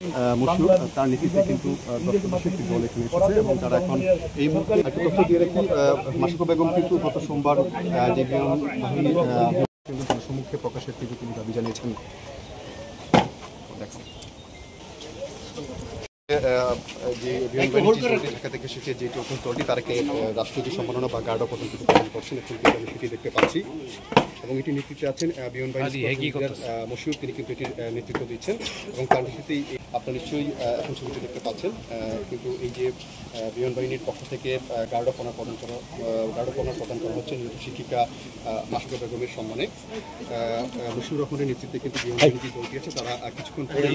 মশিউর তার নেতৃত্বে কিন্তু একটি দল এখানে এসেছে এবং তারা এখন এই মুহূর্তে একটা তথ্য দিয়ে রাখি মাসুকা বেগম কিন্তু গত সোমবার যে বিমানবাহিনী সম্মুখে প্রকাশের থেকে তিনি দাবি জানিয়েছেন। দেখো যে বিমানবাহিনী ঢাকা থেকে এসেছে যে নতুন দলটি তারাকে রাষ্ট্রীয় সম্মাননা বা গার্ড অফ অনার কিন্তু প্রদান করছেন, এখন কিন্তু আমি সেটি দেখতে পাচ্ছি এবং এটি নেতৃত্বে আছেন বিমানবাহিনী মশিউর, তিনি কিন্তু এটির নেতৃত্ব দিচ্ছেন এবং তার নেতৃত্বেই আপনারা নিশ্চয়ই এখন ছবিটি দেখতে পাচ্ছেন। কিন্তু এই যে বিমানবাহিনীর পক্ষ থেকে গার্ড অফ অনার প্রদান করা হচ্ছে নিহত শিক্ষিকা মাসুকা বেগমের সম্মানে। মশিউর রহমানের নেতৃত্বে কিন্তু বিমানবাহিনী যে দলটি আছে তারা কিছুক্ষণ পরে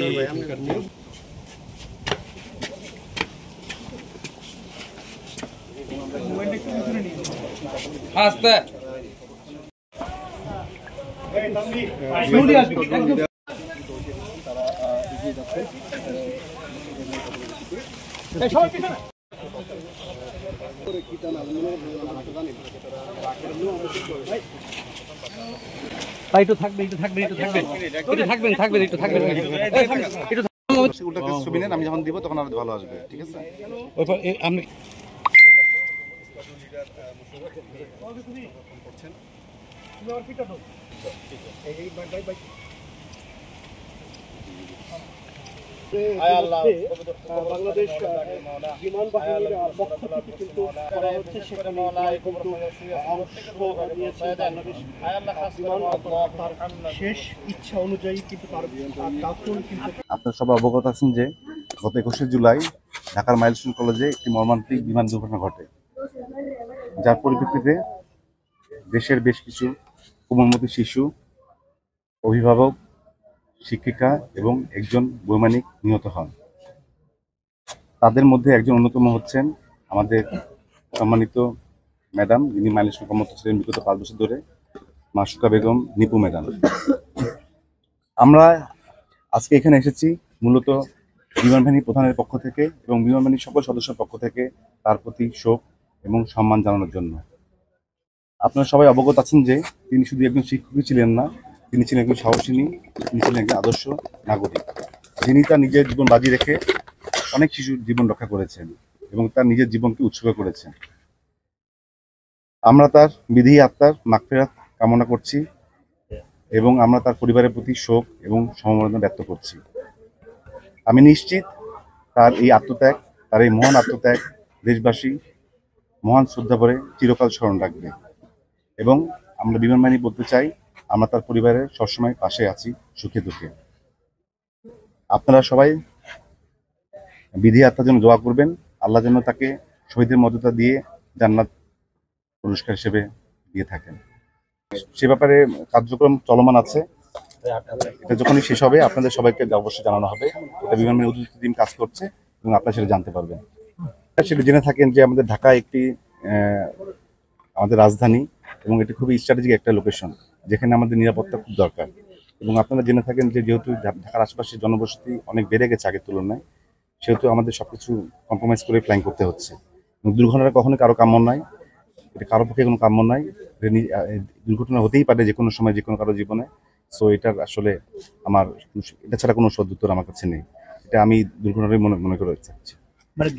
আস্তে আমি যখন দিব তখন আরো ভালো আসবে। ঠিক আছে, আমি বাংলাদেশ বিমান বাহিনীর পক্ষ থেকে কিন্তু করা হচ্ছে, সেখানে তার শেষ ইচ্ছা অনুযায়ী কিন্তু তার দাফন কিন্তু। আপনারা সবাই অবগত আছেন যে গত 21শে জুলাই ঢাকার মাইলস্টোন কলেজে একটি মর্মান্তিক বিমান দুর্ঘটনা ঘটে, যার পরিপ্রেক্ষিতে দেশের বেশ কিছু কোমলমতি শিশু, অভিভাবক, শিক্ষিকা এবং একজন বৈমানিক নিহত হন। তাদের মধ্যে একজন অন্যতম হচ্ছেন আমাদের সম্মানিত ম্যাডাম, যিনি মাইলস্টোনে কর্মরত ছিলেন বিগত 5 বছর ধরে, মাসুকা বেগম নিপু ম্যাডাম। আমরা আজকে এখানে এসেছি মূলত বিমানবাহিনী প্রধানের পক্ষ থেকে এবং বিমানবাহিনীর সকল সদস্যের পক্ষ থেকে তার প্রতি শোক এবং সম্মান জানানোর জন্য। আপনারা সবাই অবগত আছেন যে তিনি শুধু একজন শিক্ষকই ছিলেন না, তিনি ছিলেন একজন সাহসিনী, তিনি ছিলেন একজন আদর্শ নাগরিক, যিনি তার নিজের জীবন বাজি রেখে অনেক শিশুর জীবন রক্ষা করেছেন এবং তার নিজের জীবনকে উৎসর্গ করেছেন। আমরা তার বিদেহী আত্মার মাগফিরাত কামনা করছি এবং আমরা তার পরিবারের প্রতি শোক এবং সমবেদনা ব্যক্ত করছি। আমি নিশ্চিত তার এই আত্মত্যাগ, তার এই মহান আত্মত্যাগ দেশবাসী মহান শ্রদ্ধা ভরে চিরকাল স্মরণ রাখবে এবং আমরা বিমানবাহিনী বলতে চাই আমরা তার পরিবারের সবসময় পাশে আছি, সুখে দুঃখে। আপনারা সবাই বিধি আত্মার জন্য দোয়া করবেন, আল্লাহ যেন তাকে শহীদের মর্যাদা দিয়ে জান্নাত পুরস্কার হিসেবে দিয়ে থাকেন। সে ব্যাপারে কার্যক্রম চলমান আছে, এটা যখনই শেষ হবে আপনাদের সবাইকে অবশ্যই জানানো হবে। এটা বিমানবাহিনী উদ্যোগ টিম কাজ করছে এবং আপনারা সেটা জানতে পারবেন। সেটা জেনে থাকেন যে আমাদের ঢাকা একটি আমাদের রাজধানী এবং এটি খুবই স্ট্র্যাটেজিক একটা লোকেশন, যেখানে আমাদের নিরাপত্তা খুব দরকার। এবং আপনারা জেনে থাকেন যে যেহেতু ঢাকার আশপাশে জনবসতি অনেক বেড়ে গেছে আগের তুলনায়, সেহেতু আমাদের সবকিছু কম্প্রোমাইজ করে ফ্লাইং করতে হচ্ছে। এবং দুর্ঘটনাটা কখনো কারো কাম্য নয়, এটা কারোর পক্ষে কোনো কাম্য নয়। দুর্ঘটনা হতেই পারে যে কোনো সময়, যে কোনো কারো জীবনে। সো এটার আসলে এটা ছাড়া কোনো সদুত্তর আমার কাছে নেই। এটা আমি দুর্ঘটনারই মনে করে চাচ্ছি। মানে